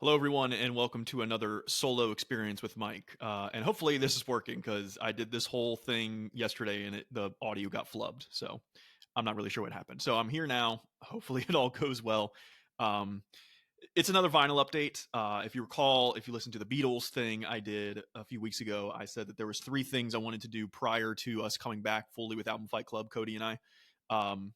Hello, everyone, and welcome to another solo experience with Mike. And hopefully, this is working because I did this whole thing yesterday and the audio got flubbed. So I'm not really sure what happened. So I'm here now. Hopefully, it all goes well. Um, it's another vinyl update. If you recall, if you listened to the Beatles thing I did a few weeks ago, I said that there was three things I wanted to do prior to us coming back fully with Album Fight Club, Cody and I. Um,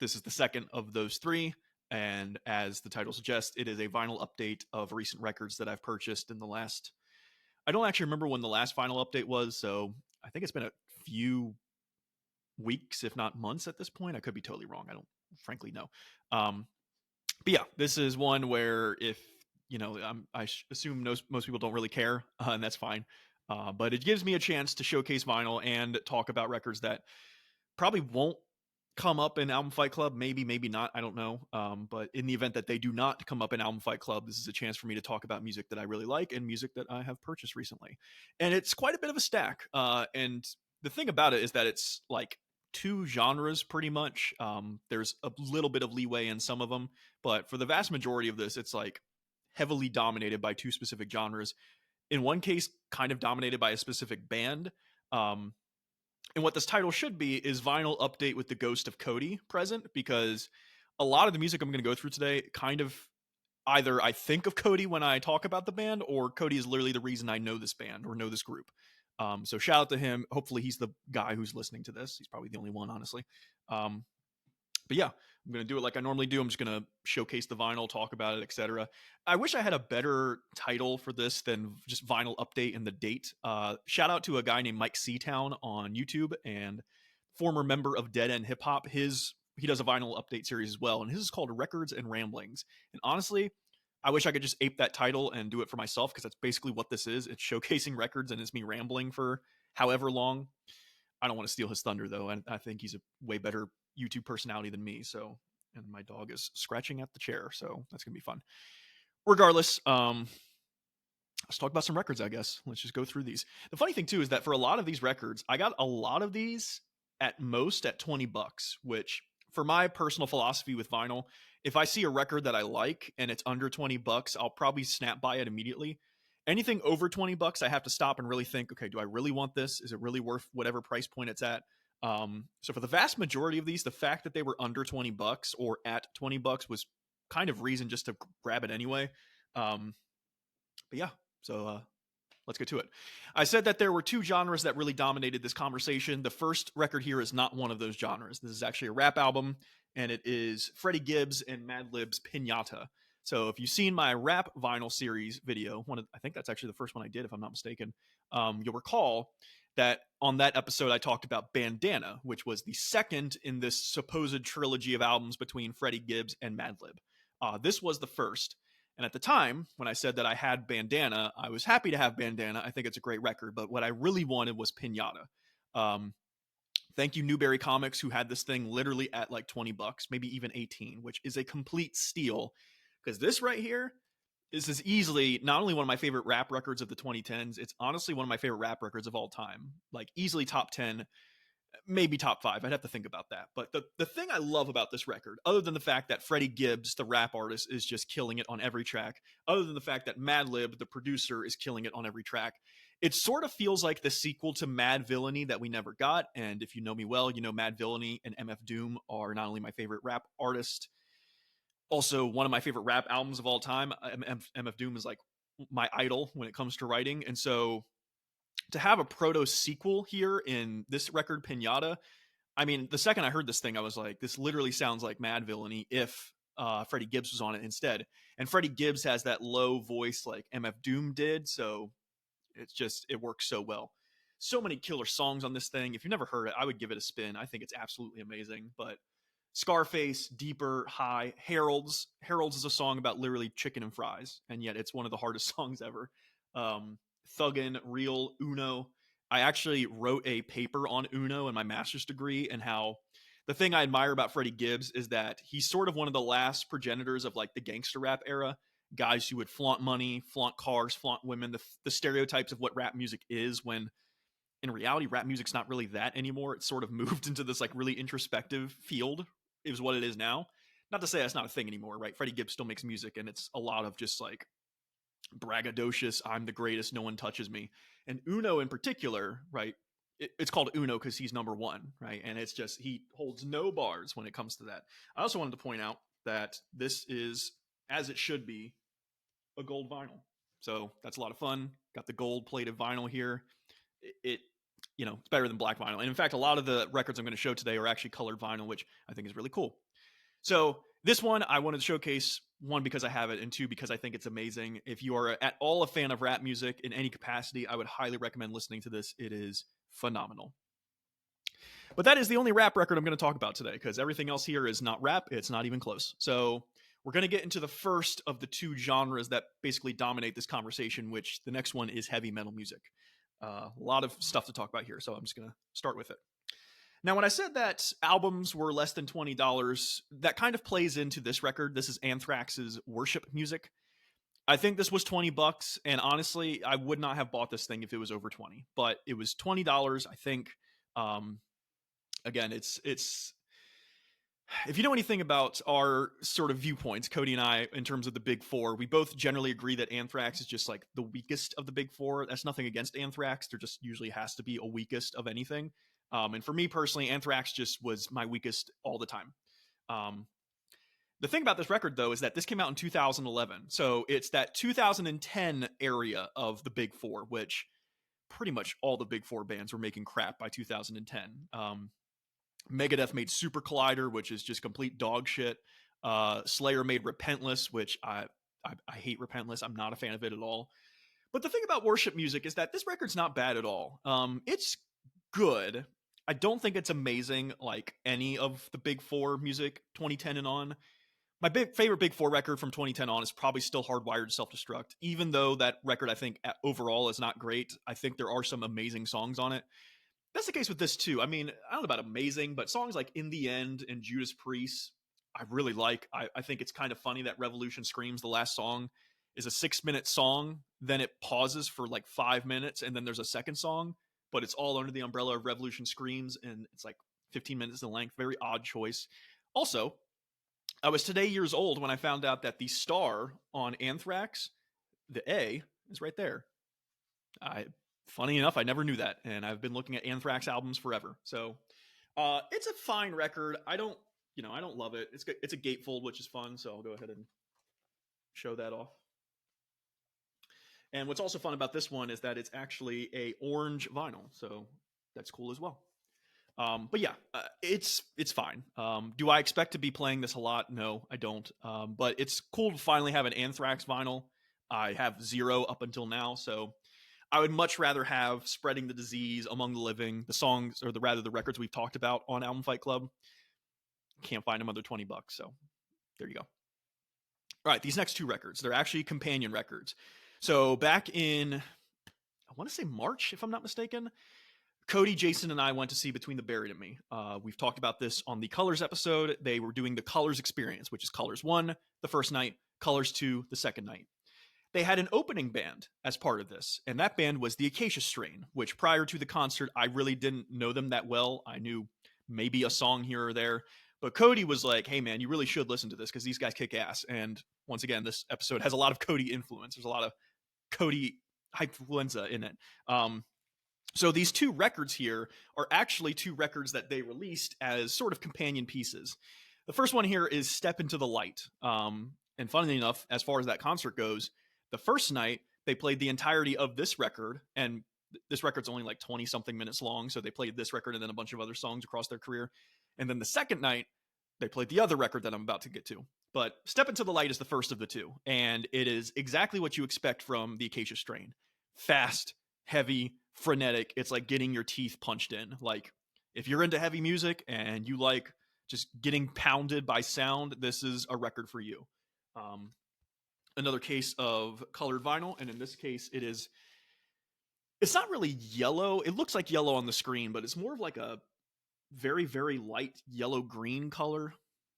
this is the second of those three. And as the title suggests, it is a vinyl update of recent records that I've purchased in the last. I don't actually remember when the last vinyl update was, so I think it's been a few weeks, if not months at this point. I could be totally wrong. I don't frankly know. Um, but yeah, this is one where if assume most people don't really care, and that's fine. But it gives me a chance to showcase vinyl and talk about records that probably won't come up in Album Fight Club. Maybe not. I don't know. But in the event that they do not come up in Album Fight Club, this is a chance for me to talk about music that I really like and music that I have purchased recently. And it's quite a bit of a stack. And the thing about it is that it's like two genres pretty much. There's a little bit of leeway in some of them, but for the vast majority of this, it's like heavily dominated by two specific genres. In one case, kind of dominated by a specific band. Um, and what this title should be is Vinyl Update with the Ghost of Cody present, because a lot of the music I'm going to go through today kind of either I think of Cody when I talk about the band, or Cody is literally the reason I know this band or know this group. So shout out to him. Hopefully he's the guy who's listening to this. He's probably the only one, honestly. Um, but yeah, I'm going to do it like I normally do. I'm just going to showcase the vinyl, talk about it, etc. I wish I had a better title for this than just vinyl update and the date. Shout out to a guy named Mike Seatown on YouTube and former member of Dead End Hip Hop. He does a vinyl update series as well, and his is called Records and Ramblings. And honestly, I wish I could just ape that title and do it for myself, because that's basically what this is. It's showcasing records and it's me rambling for however long. I don't want to steal his thunder though, and I think he's a way better YouTube personality than me. So, and my dog is scratching at the chair, so that's gonna be fun. Regardless, let's talk about some records. I guess let's just go through these. The funny thing too is that for a lot of these records, I got a lot of these at most at $20, which for my personal philosophy with vinyl, if I see a record that I like and it's under $20, I'll probably snap by it immediately. Anything over $20, I have to stop and really think, okay, do I really want this? Is it really worth whatever price point it's at? So for the vast majority of these, the fact that they were under $20 or at $20 was kind of reason just to grab it anyway. But yeah, so let's get to it. I said that there were two genres that really dominated this conversation. The first record here is not one of those genres. This is actually a rap album, and it is Freddie Gibbs and Madlib's Pinata. So if you've seen my rap vinyl series video, I think that's actually the first one I did, if I'm not mistaken, you'll recall that on that episode I talked about Bandana, which was the second in this supposed trilogy of albums between Freddie Gibbs and Madlib. This was the first. And at the time, when I said that I had Bandana, I was happy to have Bandana. I think it's a great record. But what I really wanted was Pinata. Um, Thank you, Newberry Comics, who had this thing literally at like $20, maybe even 18, which is a complete steal. Because this right here, this is easily not only one of my favorite rap records of the 2010s, it's honestly one of my favorite rap records of all time. Like easily top 10, maybe top 5. I'd have to think about that. But the thing I love about this record, other than the fact that Freddie Gibbs, the rap artist, is just killing it on every track, other than the fact that Madlib, the producer, is killing it on every track, it sort of feels like the sequel to Mad Villainy that we never got. And if you know me well, you know Mad Villainy and MF Doom are not only my favorite rap artist, also one of my favorite rap albums of all time. MF Doom is like my idol when it comes to writing. And so to have a proto sequel here in this record, Pinata, I mean, the second I heard this thing, I was like, this literally sounds like Mad Villainy if Freddie Gibbs was on it instead. And Freddie Gibbs has that low voice like MF Doom did, so it works so well. So many killer songs on this thing. If you've never heard it, I would give it a spin. I think it's absolutely amazing. But Scarface, Deeper, High, Harold's. Harold's is a song about literally chicken and fries, and yet it's one of the hardest songs ever. Thuggin, Real, Uno. I actually wrote a paper on Uno in my master's degree, and how the thing I admire about Freddie Gibbs is that he's sort of one of the last progenitors of like the gangster rap era. Guys who would flaunt money, flaunt cars, flaunt women, the stereotypes of what rap music is, when in reality, rap music's not really that anymore. It's sort of moved into this like really introspective field, is what it is now. Not to say that's not a thing anymore, right? Freddie Gibbs still makes music, and it's a lot of just like braggadocious, I'm the greatest, no one touches me. And Uno in particular, right? It's called Uno because he's number one, right? And it's just, he holds no bars when it comes to that. I also wanted to point out that this is, as it should be, a gold vinyl. So that's a lot of fun. Got the gold plated vinyl here. It it's better than black vinyl. And in fact, a lot of the records I'm going to show today are actually colored vinyl, which I think is really cool. So this one I wanted to showcase, one, because I have it, and two, because I think it's amazing. If you are at all a fan of rap music in any capacity, I would highly recommend listening to this. It is phenomenal. But that is the only rap record I'm going to talk about today, because everything else here is not rap. It's not even close. So we're going to get into the first of the two genres that basically dominate this conversation, which the next one is heavy metal music. A lot of stuff to talk about here, so I'm just going to start with it. Now, when I said that albums were less than $20, that kind of plays into this record. This is Anthrax's Worship Music. I think this was $20, and honestly, I would not have bought this thing if it was over 20, but it was $20, I think. Again, it's if you know anything about our sort of viewpoints, Cody and I, in terms of the big four, we both generally agree that Anthrax is just like the weakest of the big four. That's nothing against Anthrax. There just usually has to be a weakest of anything. And for me personally, Anthrax just was my weakest all the time. The thing about this record, though, is that this came out in 2011. So it's that 2010 area of the big four, which pretty much all the big four bands were making crap by 2010. Megadeth made Super Collider, which is just complete dog shit. Slayer made Repentless, which I hate Repentless. I'm not a fan of it at all. But the thing about Worship Music is that this record's not bad at all. It's good. I don't think it's amazing like any of the big four music 2010 and on. My favorite big four record from 2010 on is probably still Hardwired Self-Destruct. Even though that record, I think, overall is not great, I think there are some amazing songs on it. That's the case with this too. I mean, I don't know about amazing, but songs like In the End and Judas Priest, I really like. I think it's kind of funny that Revolution Screams, the last song, is a 6-minute song. Then it pauses for like 5 minutes, and then there's a second song, but it's all under the umbrella of Revolution Screams, and it's like 15 minutes in length. Very odd choice. Also, I was today years old when I found out that the star on Anthrax, the A, is right there. Funny enough, I never knew that, and I've been looking at Anthrax albums forever. So it's a fine record. I don't love it. It's a gatefold, which is fun, so I'll go ahead and show that off. And what's also fun about this one is that it's actually a orange vinyl, so that's cool as well. But yeah, it's fine. Do I expect to be playing this a lot? No, I don't. But it's cool to finally have an Anthrax vinyl. I have 0 up until now, so I would much rather have Spreading the Disease, Among the Living, the songs, or the records we've talked about on Album Fight Club. Can't find them under $20, so there you go. All right, these next two records, they're actually companion records. So back in, I want to say March, if I'm not mistaken, Cody, Jason, and I went to see Between the Buried and Me. We've talked about this on the Colors episode. They were doing the Colors experience, which is Colors 1 the first night, Colors 2 the second night. They had an opening band as part of this, and that band was the Acacia Strain, which prior to the concert, I really didn't know them that well. I knew maybe a song here or there, but Cody was like, hey man, you really should listen to this because these guys kick ass. And once again, this episode has a lot of Cody influence. There's a lot of Cody hypefluenza in it. So these two records here are actually two records that they released as sort of companion pieces. The first one here is Step Into the Light. And funnily enough, as far as that concert goes, the first night, they played the entirety of this record, and this record's only like 20-something minutes long, so they played this record and then a bunch of other songs across their career. And then the second night, they played the other record that I'm about to get to. But Step Into the Light is the first of the two, and it is exactly what you expect from the Acacia Strain. Fast, heavy, frenetic. It's like getting your teeth punched in. Like, if you're into heavy music and you like just getting pounded by sound, this is a record for you. Another case of colored vinyl, and in this case it's not really yellow. It looks like yellow on the screen, but it's more of like a very, very light yellow-green color.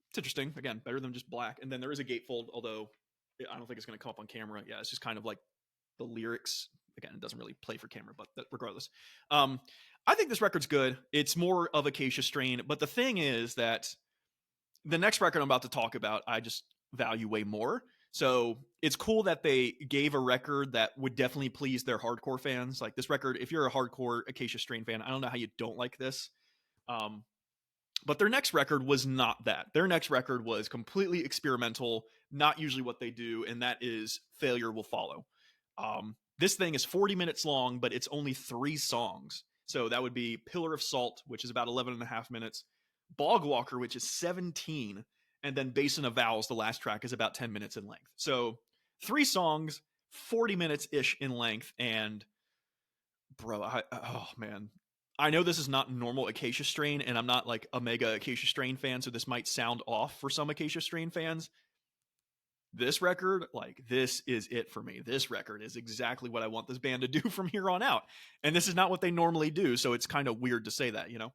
It's interesting. Again, better than just black. And then there is a gatefold, although I don't think it's going to come up on camera. Yeah, it's just kind of like the lyrics. Again, it doesn't really play for camera, but regardless. I think this record's good. It's more of Acacia Strain, but the thing is that the next record I'm about to talk about, I just value way more. So it's cool that they gave a record that would definitely please their hardcore fans. Like this record, if you're a hardcore Acacia Strain fan, I don't know how you don't like this. Um, but their next record was not that. Their next record was completely experimental, not usually what they do, and that is Failure Will Follow. This thing is 40 minutes long, but it's only 3 songs. So that would be Pillar of Salt, which is about 11 and a half minutes, Bog Walker, which is 17, and then Basin of Vowels, the last track, is about 10 minutes in length. So 3 songs, 40 minutes ish in length, and bro, oh man, I know this is not normal Acacia Strain, and I'm not like a mega Acacia Strain fan, so this might sound off for some Acacia Strain fans. This record, like, this is it for me. This record is exactly what I want this band to do from here on out. And this is not what they normally do, so it's kind of weird to say that, you know?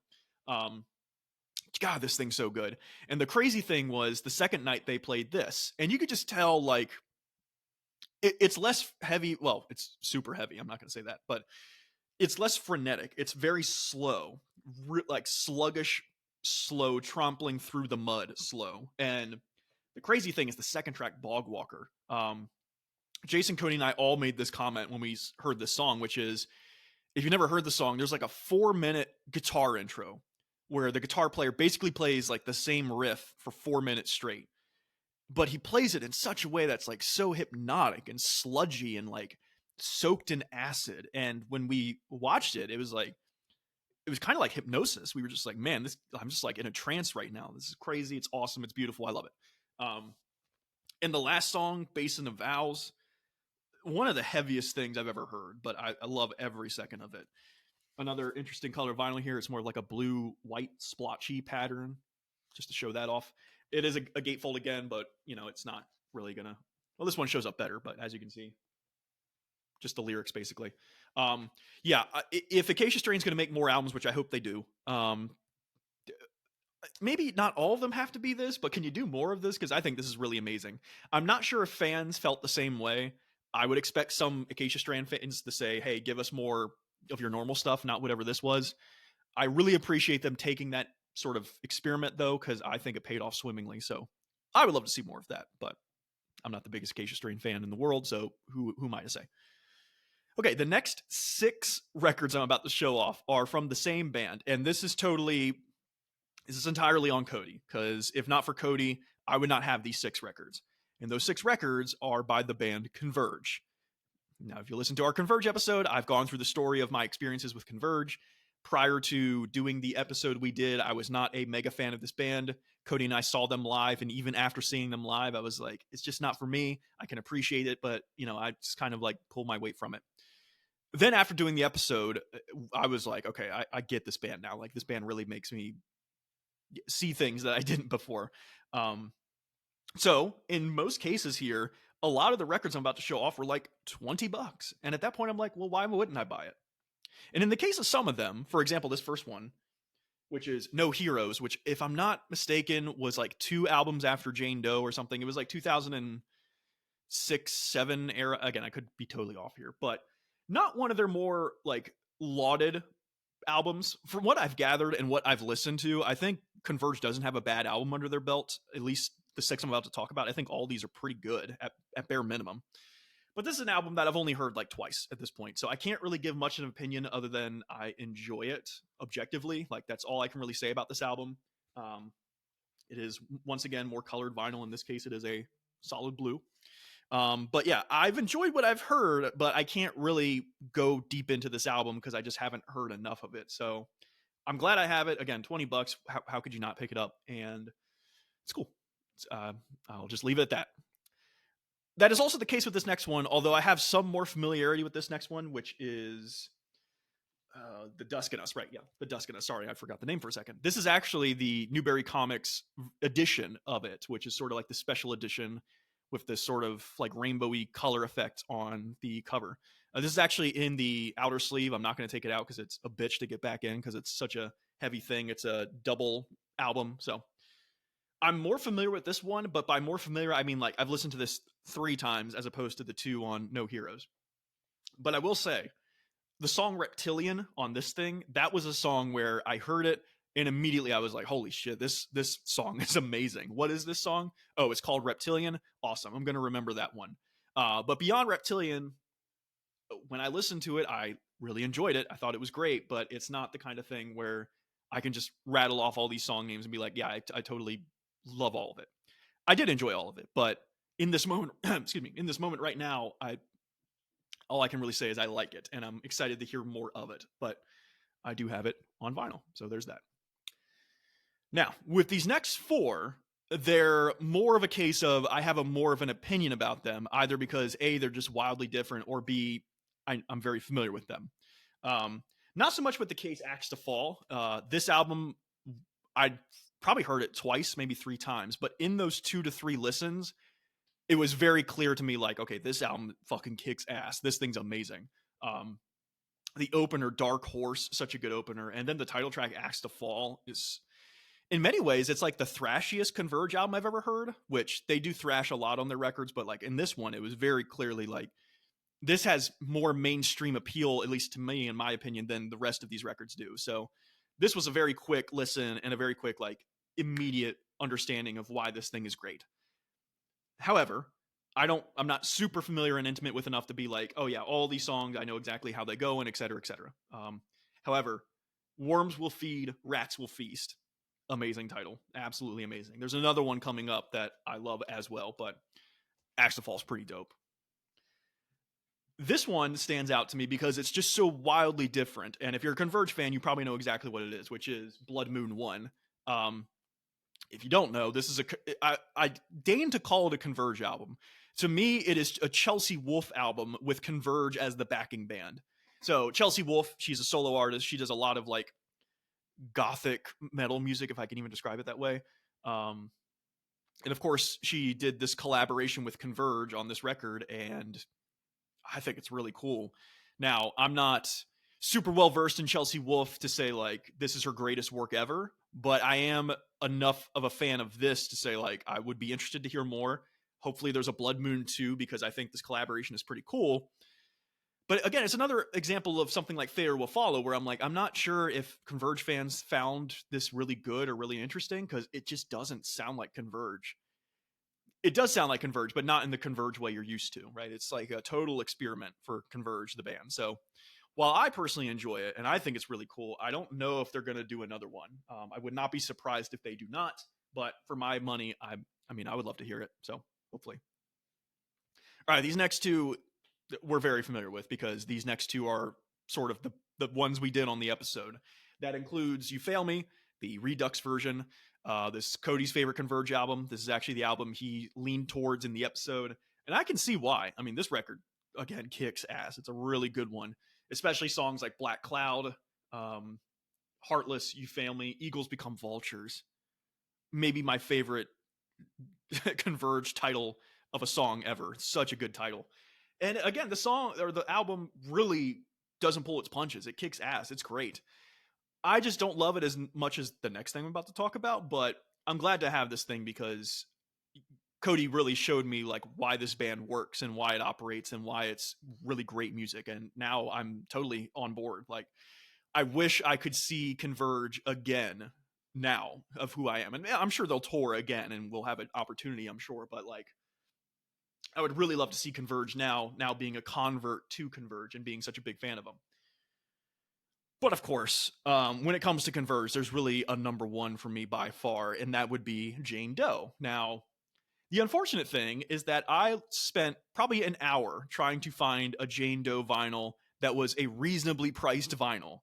God, this thing's so good. And the crazy thing was the second night they played this, and you could just tell, like, it's less heavy. Well, it's super heavy. I'm not going to say that, but it's less frenetic. It's very slow, like sluggish, slow, trampling through the mud, slow. And the crazy thing is the second track, Bog Walker. Jason, Cody, and I all made this comment when we heard this song, which is, if you've never heard the song, there's like a 4-minute guitar intro where the guitar player basically plays like the same riff for 4 minutes straight. But he plays it in such a way that's like so hypnotic and sludgy and like soaked in acid. And when we watched it, it was kind of like hypnosis. We were just like, man, I'm just like in a trance right now. This is crazy. It's awesome. It's beautiful. I love it. And the last song, Basin of Vowels, one of the heaviest things I've ever heard, but I love every second of it. Another interesting color vinyl here. It's more like a blue-white splotchy pattern, just to show that off. It is a gatefold again, but, you know, it's not really going to... Well, this one shows up better, but as you can see, just the lyrics, basically. Yeah, if Acacia Strain's going to make more albums, which I hope they do, maybe not all of them have to be this, but can you do more of this? Because I think this is really amazing. I'm not sure if fans felt the same way. I would expect some Acacia Strain fans to say, hey, give us more of your normal stuff, not whatever this was. I really appreciate them taking that sort of experiment, though, because I think it paid off swimmingly. So I would love to see more of that, but I'm not the biggest Acacia Strain fan in the world, so who am I to say? Okay, the next 6 records I'm about to show off are from the same band, and this is entirely on Cody, because if not for Cody, I would not have these 6 records. And those 6 records are by the band Converge. Now, if you listen to our Converge episode, I've gone through the story of my experiences with Converge. Prior to doing the episode we did, I was not a mega fan of this band. Cody and I saw them live, and even after seeing them live, I was like, it's just not for me. I can appreciate it, but, you know, I just kind of like pull my weight from it. Then after doing the episode, I was like, okay, I get this band now. Like, this band really makes me see things that I didn't before. So in most cases here, a lot of the records I'm about to show off were like $20. And at that point, I'm like, well, why wouldn't I buy it? And in the case of some of them, for example, this first one, which is No Heroes, which, if I'm not mistaken, was like 2 albums after Jane Doe or something. It was like 2006, 7 era. Again, I could be totally off here, but not one of their more like lauded albums. From what I've gathered and what I've listened to, I think Converge doesn't have a bad album under their belt, at least the 6 I'm about to talk about. I think all these are pretty good at bare minimum. But this is an album that I've only heard like twice at this point, so I can't really give much of an opinion other than I enjoy it objectively. Like, that's all I can really say about this album. It is, once again, more colored vinyl. In this case, it is a solid blue. But yeah, I've enjoyed what I've heard, but I can't really go deep into this album because I just haven't heard enough of it. So I'm glad I have it. Again, $20. How could you not pick it up? And it's cool. I'll just leave it at that. That is also the case with this next one, although I have some more familiarity with this next one, which is The Dusk in Us. Right, yeah, The Dusk in Us. Sorry, I forgot the name for a second. This is actually the Newberry Comics edition of it, which is sort of like the special edition with this sort of like rainbowy color effect on the cover. This is actually in the outer sleeve. I'm not going to take it out because it's a bitch to get back in because it's such a heavy thing. It's a double album, so I'm more familiar with this one, but by more familiar, I mean like I've listened to this 3 times as opposed to the 2 on No Heroes. But I will say, the song Reptilian on this thing, that was a song where I heard it And immediately I was like, holy shit, this song is amazing. What is this song? Oh, it's called Reptilian. Awesome. I'm going to remember that one. But beyond Reptilian, when I listened to it, I really enjoyed it. I thought it was great, but it's not the kind of thing where I can just rattle off all these song names and be like, yeah, I totally love all of it. I did enjoy all of it, but in this moment, excuse me, in this moment right now, all I can really say is I like it, and I'm excited to hear more of it. But I do have it on vinyl, so there's that. Now, with these next four, they're more of a case of I have more of an opinion about them, either because A, they're just wildly different, or B, I'm very familiar with them. Not so much with the case Axe to Fall. This album, I probably heard it twice, maybe 3 times, but in those 2 to 3 listens, it was very clear to me, like, okay, this album fucking kicks ass. This thing's amazing. The opener, Dark Horse, such a good opener. And then the title track, Axe to Fall, is, in many ways, it's like the thrashiest Converge album I've ever heard, which they do thrash a lot on their records. But like in this one, it was very clearly like, this has more mainstream appeal, at least to me, in my opinion, than the rest of these records do. So this was a very quick listen and a very quick, like, immediate understanding of why this thing is great. However, I'm not super familiar and intimate with enough to be like, oh yeah, all these songs, I know exactly how they go and et cetera, et cetera. However, Worms Will Feed, Rats Will Feast. Amazing title. Absolutely amazing. There's another one coming up that I love as well, but Axe to Fall is pretty dope. This one stands out to me because it's just so wildly different. And if you're a Converge fan, you probably know exactly what it is, which is Blood Moon 1. If you don't know, this is I deign to call it a Converge album. To me, it is a Chelsea Wolfe album with Converge as the backing band. So Chelsea Wolfe, she's a solo artist. She does a lot of like gothic metal music, if I can even describe it that way. And of course, she did this collaboration with Converge on this record, and I think it's really cool. Now, I'm not super well versed in Chelsea Wolfe to say like this is her greatest work ever, but I am enough of a fan of this to say like I would be interested to hear more. Hopefully there's a Blood Moon 2, because I think this collaboration is pretty cool. But again, it's another example of something like Failure Will Follow, where I'm like, I'm not sure if Converge fans found this really good or really interesting, because it just doesn't sound like Converge. It does sound like Converge, but not in the Converge way you're used to, right? It's like a total experiment for Converge, the band. So while I personally enjoy it and I think it's really cool, I don't know if they're going to do another one. I would not be surprised if they do not, but for my money, I would love to hear it. So hopefully. All right, these next two we're very familiar with, because these next two are sort of the ones we did on the episode. That includes You Fail Me, the Redux version. This is Cody's favorite Converge album. This is actually the album he leaned towards in the episode, and I can see why. I mean, this record, again, kicks ass. It's a really good one, especially songs like Black Cloud, Heartless, You Fail Me, Eagles Become Vultures. Maybe my favorite Converge title of a song ever. It's such a good title. And again, the song or the album really doesn't pull its punches. It kicks ass. It's great. I just don't love it as much as the next thing I'm about to talk about, but I'm glad to have this thing because Cody really showed me like why this band works and why it operates and why it's really great music. And now I'm totally on board. Like, I wish I could see Converge again now of who I am. And I'm sure they'll tour again and we'll have an opportunity, I'm sure. But like, I would really love to see Converge now being a convert to Converge and being such a big fan of them. But of course, when it comes to Converge, there's really a number one for me by far, and that would be Jane Doe. Now, the unfortunate thing is that I spent probably an hour trying to find a Jane Doe vinyl that was a reasonably priced vinyl.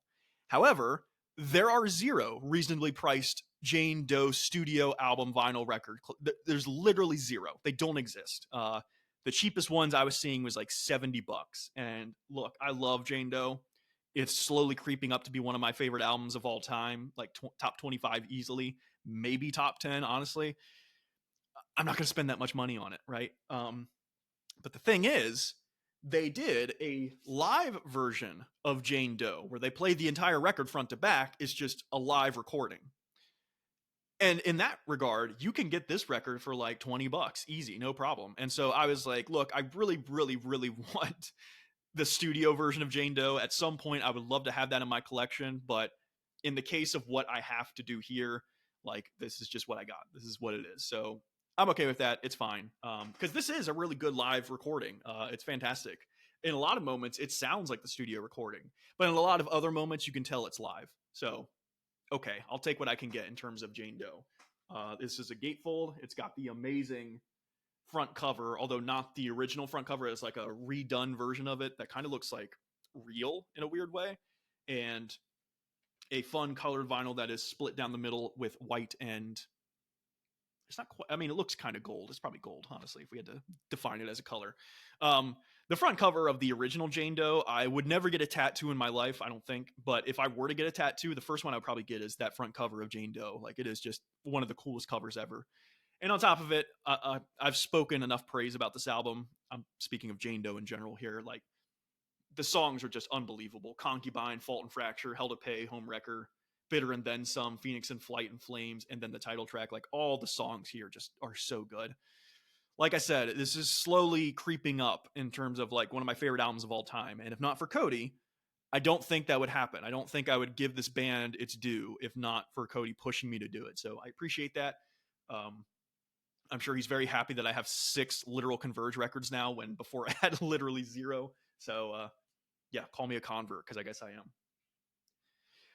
However, there are 0 reasonably priced Jane Doe studio album vinyl record. There's literally 0. They don't exist. The cheapest ones I was seeing was like $70. And look, I love Jane Doe. It's slowly creeping up to be one of my favorite albums of all time, like top 25 easily, maybe top 10, honestly. I'm not going to spend that much money on it, right? But the thing is, they did a live version of Jane Doe where they played the entire record front to back. It's just a live recording. And in that regard, you can get this record for like $20, easy, no problem. And so I was like, look, I really, really, really want the studio version of Jane Doe. At some point, I would love to have that in my collection, but in the case of what I have to do here, like this is just what I got. This is what it is. So I'm okay with that. It's fine. Because this is a really good live recording. It's fantastic. In a lot of moments, it sounds like the studio recording, but in a lot of other moments, you can tell it's live. So, okay, I'll take what I can get in terms of Jane Doe. This is a gatefold. It's got the amazing front cover, although not the original front cover. It's like a redone version of it that kind of looks like real in a weird way. And a fun colored vinyl that is split down the middle with white and it's not quite, I mean, it looks kind of gold. It's probably gold, honestly, if we had to define it as a color. The front cover of the original Jane Doe, I would never get a tattoo in my life, I don't think. But if I were to get a tattoo, the first one I would probably get is that front cover of Jane Doe. Like, it is just one of the coolest covers ever. And on top of it, I've spoken enough praise about this album. I'm speaking of Jane Doe in general here. Like, the songs are just unbelievable. Concubine, Fault and Fracture, Hell to Pay, Home Wrecker, Bitter and Then Some, Phoenix in Flight and Flames, and then the title track. Like, all the songs here just are so good. Like I said, this is slowly creeping up in terms of like one of my favorite albums of all time. And if not for Cody, I don't think that would happen. I don't think I would give this band its due if not for Cody pushing me to do it. So I appreciate that. I'm sure he's very happy that I have 6 literal Converge records now when before I had literally 0. So yeah, call me a convert because I guess I am.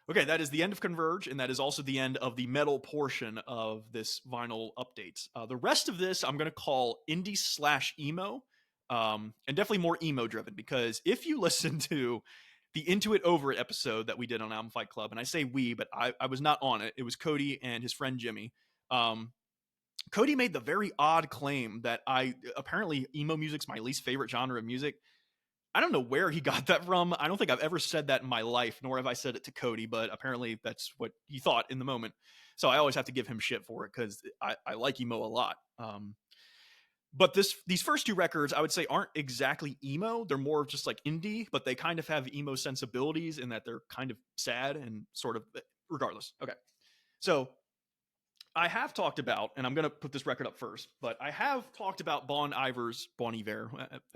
Okay, that is the end of Converge, and that is also the end of the metal portion of this vinyl update. The rest of this I'm going to call indie/emo, and definitely more emo-driven, because if you listen to the Into It Over It episode that we did on Album Fight Club, and I say we, but I was not on it. It was Cody and his friend Jimmy. Cody made the very odd claim that apparently emo music's my least favorite genre of music. I don't know where he got that from. I don't think I've ever said that in my life, nor have I said it to Cody, but apparently that's what he thought in the moment. So I always have to give him shit for it because I like emo a lot. But these first 2 records, I would say, aren't exactly emo. They're more just like indie, but they kind of have emo sensibilities in that they're kind of sad and sort of regardless. Okay. So I have talked about, and I'm going to put this record up first, but I have talked about Bon Iver.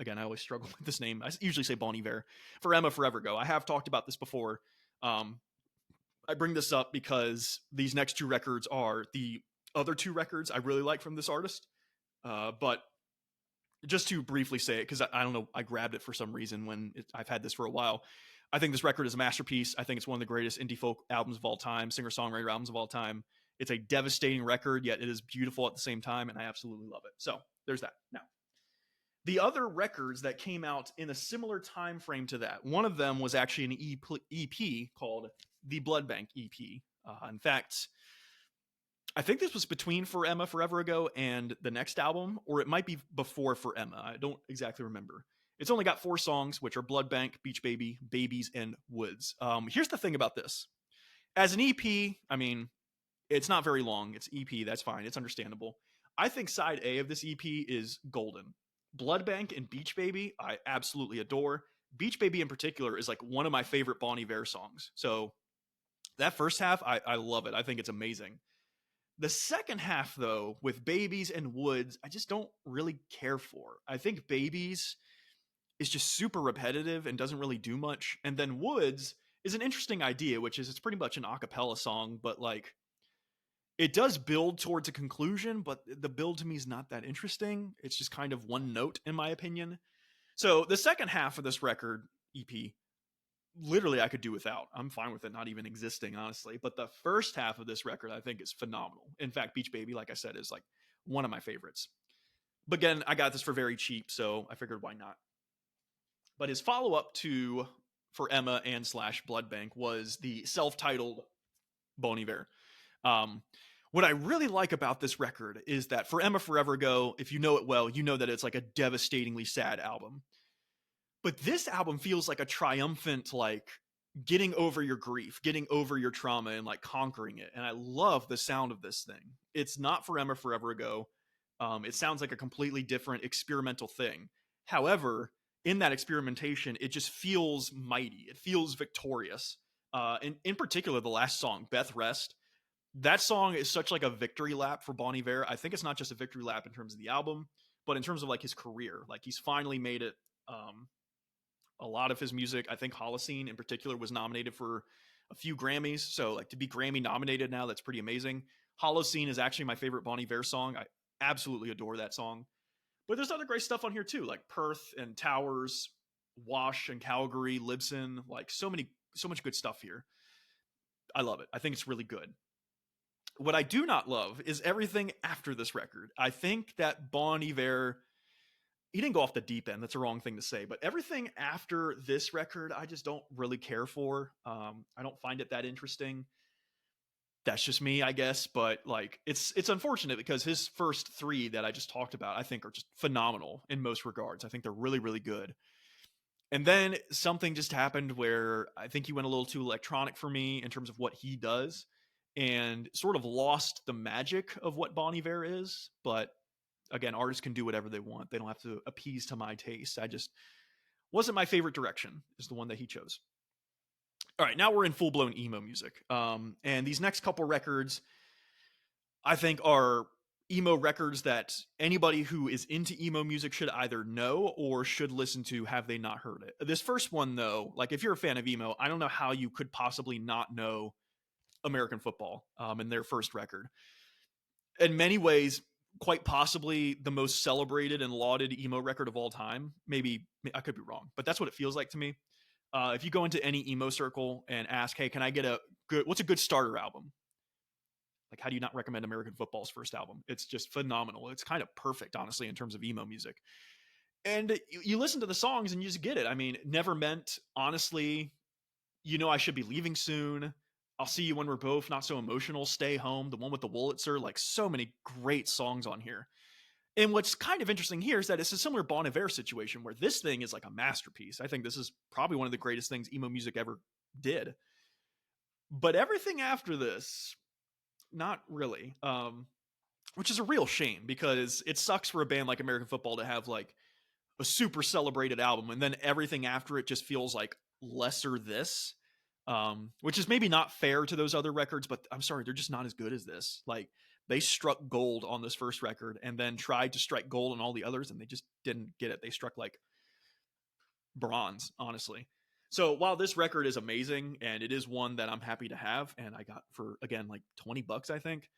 Again, I always struggle with this name. I usually say Bon Iver. For Emma Forever Go. I have talked about this before. I bring this up because these next 2 records are the other 2 records I really like from this artist. But just to briefly say it, because I don't know, I grabbed it for some reason when I've had this for a while. I think this record is a masterpiece. I think it's one of the greatest indie folk albums of all time, singer-songwriter albums of all time. It's a devastating record, yet it is beautiful at the same time, and I absolutely love it. So there's that. Now, the other records that came out in a similar time frame to that, one of them was actually an EP called the Blood Bank EP. In fact, I think this was between For Emma Forever Ago and the next album, or it might be before For Emma. I don't exactly remember. It's only got 4 songs, which are Blood Bank, Beach Baby, Babies, and Woods. Here's the thing about this. As an EP, I mean, it's not very long. It's EP. That's fine. It's understandable. I think side A of this EP is golden. Blood Bank and Beach Baby, I absolutely adore. Beach Baby in particular is like one of my favorite Bon Iver songs. So that first half, I love it. I think it's amazing. The second half, though, with Babies and Woods, I just don't really care for. I think Babies is just super repetitive and doesn't really do much. And then Woods is an interesting idea, which is it's pretty much an a cappella song, but like, it does build towards a conclusion, but the build to me is not that interesting. It's just kind of one note, in my opinion. So the second half of this record, EP, literally I could do without. I'm fine with it not even existing, honestly. But the first half of this record, I think, is phenomenal. In fact, Beach Baby, like I said, is like one of my favorites. But again, I got this for very cheap, so I figured why not. But his follow-up to For Emma and / Blood Bank was the self-titled Bon Iver. What I really like about this record is that For Emma Forever Ago, if you know it well, you know that it's like a devastatingly sad album. But this album feels like a triumphant, like getting over your grief, getting over your trauma and like conquering it. And I love the sound of this thing. It's not For Emma Forever Ago. It sounds like a completely different experimental thing. However, in that experimentation, it just feels mighty. It feels victorious. And in particular, the last song, Beth Rest, that song is such like a victory lap for Bon Iver. I think it's not just a victory lap in terms of the album, but in terms of like his career. Like he's finally made it. A lot of his music, I think Holocene in particular was nominated for a few Grammys. So like to be Grammy nominated now, that's pretty amazing. Holocene is actually my favorite Bon Iver song. I absolutely adore that song. But there's other great stuff on here too, like Perth and Towers, Wash and Calgary, Libsyn, like so much good stuff here. I love it. I think it's really good. What I do not love is everything after this record. I think that Bon Iver, he didn't go off the deep end. That's a wrong thing to say, but everything after this record, I just don't really care for. I don't find it that interesting. That's just me, I guess. But like, it's unfortunate because his first three that I just talked about, I think are just phenomenal in most regards. I think they're really, really good. And then something just happened where I think he went a little too electronic for me in terms of what he does and sort of lost the magic of what Bon Iver is. But again, artists can do whatever they want. They don't have to appease to my taste. I just wasn't my favorite direction is the one that he chose. All right, now we're in full-blown emo music. And these next couple records, I think, are emo records that anybody who is into emo music should either know or should listen to have they not heard it. This first one, though, like if you're a fan of emo, I don't know how you could possibly not know American Football and their first record. In many ways, quite possibly the most celebrated and lauded emo record of all time. Maybe I could be wrong, but that's what it feels like to me. If you go into any emo circle and ask, hey, can I get what's a good starter album? Like, how do you not recommend American Football's first album? It's just phenomenal. It's kind of perfect, honestly, in terms of emo music. And you listen to the songs and you just get it. I mean, Never Meant, honestly, I should be leaving soon. I'll see you when we're both not so emotional. Stay home. The one with the Wurlitzer, like so many great songs on here. And what's kind of interesting here is that it's a similar Bon Iver situation where this thing is like a masterpiece. I think this is probably one of the greatest things emo music ever did. But everything after this, not really. Which is a real shame because it sucks for a band like American Football to have like a super celebrated album and then everything after it just feels like lesser this. Which is maybe not fair to those other records, but I'm sorry, they're just not as good as this. Like they struck gold on this first record and then tried to strike gold on all the others and they just didn't get it. They struck like bronze, honestly. So while this record is amazing and it is one that I'm happy to have and I got for, again, like $20, I think,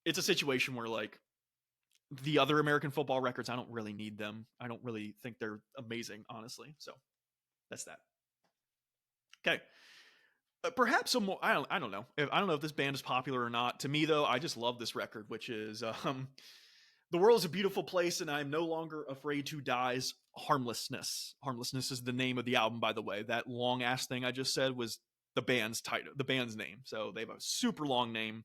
it's a situation where like the other American Football records, I don't really need them. I don't really think they're amazing, honestly. So that's that. Okay. Perhaps some more. I don't know. I don't know if this band is popular or not. To me, though, I just love this record, which is "The World Is a Beautiful Place," and I'm no longer afraid to die's "Harmlessness." Harmlessness is the name of the album, by the way. That long ass thing I just said was the band's title, the band's name. So they have a super long name.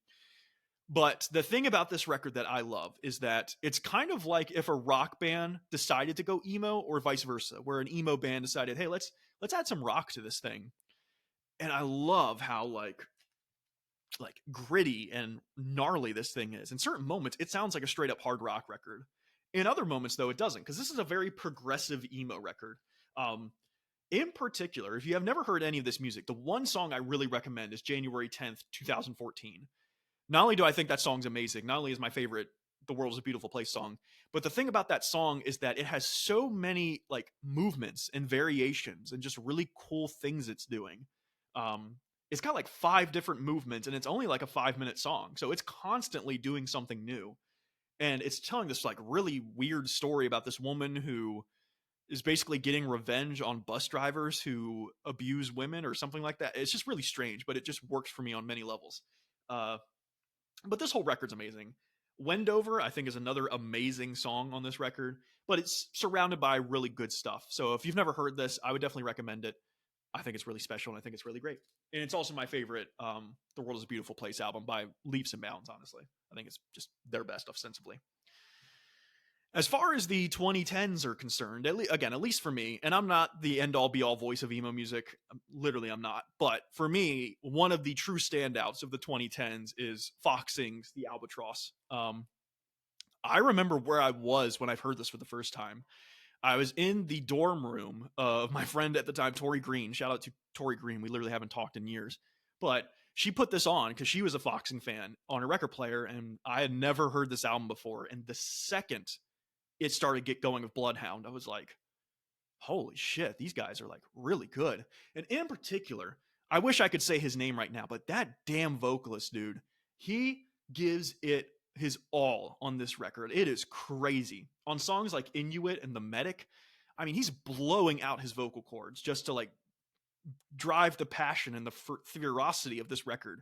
But the thing about this record that I love is that it's kind of like if a rock band decided to go emo, or vice versa, where an emo band decided, hey, let's add some rock to this thing. And I love how like gritty and gnarly this thing is. In certain moments, it sounds like a straight up hard rock record. In other moments, though, it doesn't, because this is a very progressive emo record. In particular, if you have never heard any of this music, the one song I really recommend is January 10th, 2014. Not only do I think that song's amazing, not only is my favorite "The World Is a Beautiful Place" song, but the thing about that song is that it has so many like movements and variations and just really cool things it's doing. It's got like 5 different movements and it's only like a 5-minute song. So it's constantly doing something new. And it's telling this like really weird story about this woman who is basically getting revenge on bus drivers who abuse women or something like that. It's just really strange, but it just works for me on many levels. But this whole record's amazing. Wendover, I think, is another amazing song on this record, but it's surrounded by really good stuff. So if you've never heard this, I would definitely recommend it. I think it's really special and I think it's really great. And it's also my favorite "The World Is a Beautiful Place" album by leaps and bounds, honestly. I think it's just their best ostensibly. As far as the 2010s are concerned, at least for me, and I'm not the end-all be-all voice of emo music, literally I'm not, but for me, one of the true standouts of the 2010s is Foxing's "The Albatross." I remember where I was when I heard this for the first time. I was in the dorm room of my friend at the time, Tori Green. Shout out to Tori Green. We literally haven't talked in years. But she put this on because she was a Foxing fan on a record player, and I had never heard this album before. And the second it started get going with Bloodhound, I was like, holy shit, these guys are like really good. And in particular, I wish I could say his name right now, but that damn vocalist, dude, he gives it his all on this record. It is crazy. On songs like Inuit and The Medic, I mean, he's blowing out his vocal cords just to like drive the passion and the ferocity of this record.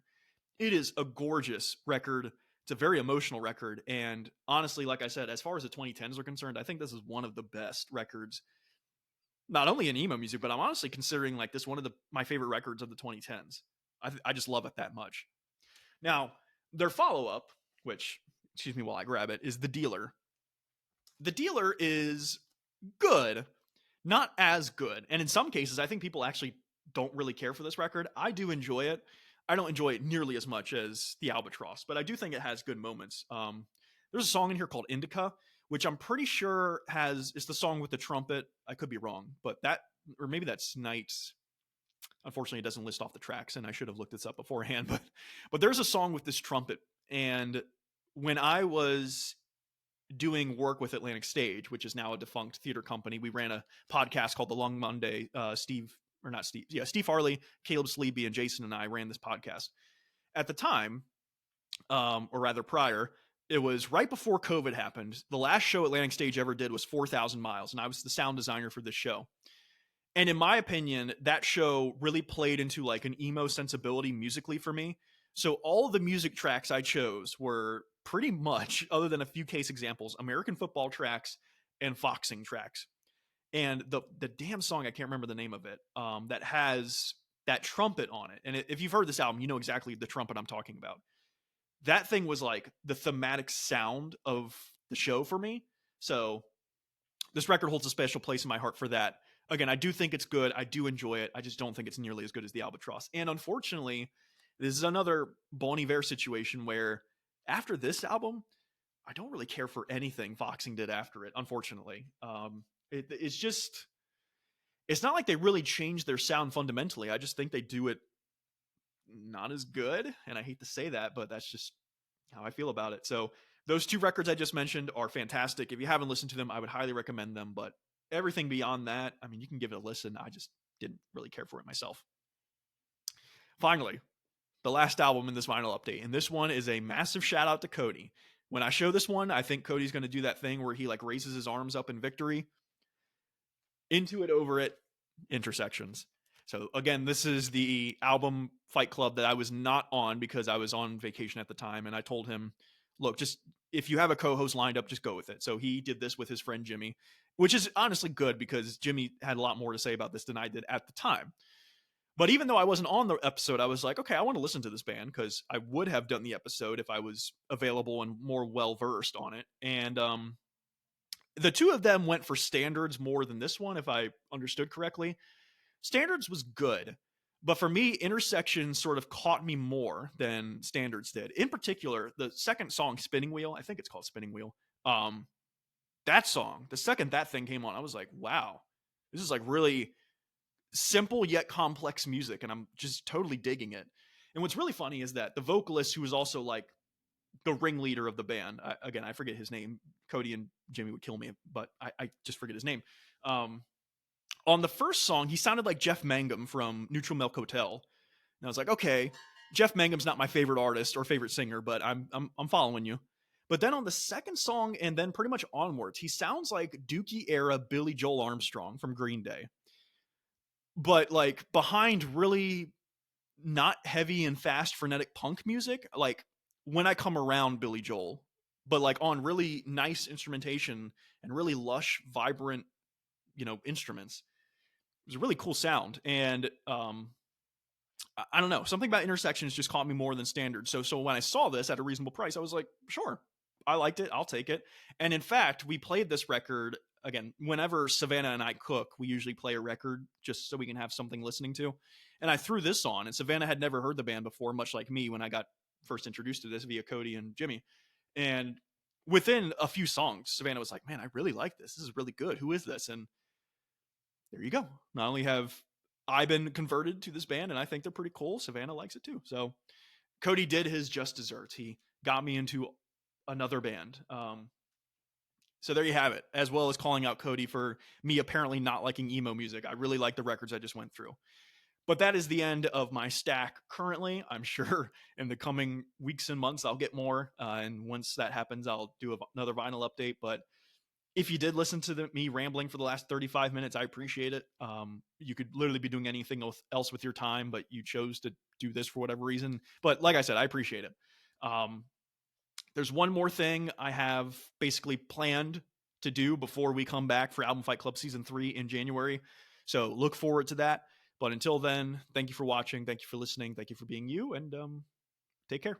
It is a gorgeous record. It's a very emotional record. And honestly, like I said, as far as the 2010s are concerned, I think this is one of the best records, not only in emo music, but I'm honestly considering like this one of my favorite records of the 2010s. I just love it that much. Now, their follow up, which, excuse me while I grab it, is The Dealer. The Dealer is good, not as good. And in some cases, I think people actually don't really care for this record. I do enjoy it. I don't enjoy it nearly as much as The Albatross, but I do think it has good moments. There's a song in here called Indica, which I'm pretty sure is the song with the trumpet. I could be wrong, but or maybe that's Nights. Unfortunately, it doesn't list off the tracks, and I should have looked this up beforehand. But there's a song with this trumpet, and when I was doing work with Atlantic Stage, which is now a defunct theater company, we ran a podcast called The Long Monday. Steve Farley, Caleb Sleeby, and Jason and I ran this podcast. At the time, or rather prior, it was right before COVID happened. The last show Atlantic Stage ever did was 4,000 Miles, and I was the sound designer for this show. And in my opinion, that show really played into like an emo sensibility musically for me. So all of the music tracks I chose were pretty much, other than a few case examples, American football tracks and foxing tracks. And the damn song, I can't remember the name of it, that has that trumpet on it. And if you've heard this album, you know exactly the trumpet I'm talking about. That thing was like the thematic sound of the show for me. So this record holds a special place in my heart for that. Again, I do think it's good. I do enjoy it. I just don't think it's nearly as good as The Albatross. And unfortunately, this is another Bon Iver situation where after this album, I don't really care for anything Foxing did after it, unfortunately. It's not like they really changed their sound fundamentally. I just think they do it not as good. And I hate to say that, but that's just how I feel about it. So those two records I just mentioned are fantastic. If you haven't listened to them, I would highly recommend them. But everything beyond that, I mean, you can give it a listen. I just didn't really care for it myself. Finally, the last album in this vinyl update. And this one is a massive shout out to Cody. When I show this one, I think Cody's going to do that thing where he like raises his arms up in victory. Into It, Over It, Intersections. So again, this is the album Fight Club that I was not on because I was on vacation at the time. And I told him, look, just if you have a co-host lined up, just go with it. So he did this with his friend Jimmy, which is honestly good because Jimmy had a lot more to say about this than I did at the time. But even though I wasn't on the episode, I was like, okay, I want to listen to this band because I would have done the episode if I was available and more well-versed on it. And the two of them went for Standards more than this one, if I understood correctly. Standards was good, but for me, Intersections sort of caught me more than Standards did. In particular, the second song, Spinning Wheel, I think it's called Spinning Wheel. That song, the second that thing came on, I was like, wow, this is like really simple yet complex music, and I'm just totally digging it. And what's really funny is that the vocalist, who was also like the ringleader of the band, I forget his name. Cody and Jimmy would kill me, but I just forget his name. On the first song, he sounded like Jeff Mangum from Neutral Milk Hotel. And I was like, okay, Jeff Mangum's not my favorite artist or favorite singer, but I'm following you. But then on the second song, and then pretty much onwards, he sounds like Dookie era Billy Joel Armstrong from Green Day. But like behind really not heavy and fast frenetic punk music, like When I Come Around Billy Joel, but like on really nice instrumentation and really lush, vibrant, instruments. It was a really cool sound. And I don't know, something about Intersections just caught me more than Standard. So when I saw this at a reasonable price, I was like, sure, I liked it. I'll take it. And in fact, we played this record again, whenever Savannah and I cook, we usually play a record just so we can have something listening to. And I threw this on, and Savannah had never heard the band before, much like me when I got first introduced to this via Cody and Jimmy. And within a few songs, Savannah was like, man, I really like this. This is really good. Who is this? And there you go. Not only have I been converted to this band, and I think they're pretty cool, Savannah likes it too. So Cody did his just desserts. He got me into another band. So there you have it, as well as calling out Cody for me apparently not liking emo music. I really like the records I just went through. But that is the end of my stack currently. I'm sure in the coming weeks and months I'll get more, and once that happens, I'll do another vinyl update. But if you did listen to me rambling for the last 35 minutes, I appreciate it. You could literally be doing anything else with your time, but you chose to do this for whatever reason. But like I said, I appreciate it. There's one more thing I have basically planned to do before we come back for Album Fight Club Season 3 in January. So look forward to that. But until then, thank you for watching. Thank you for listening. Thank you for being you. And take care.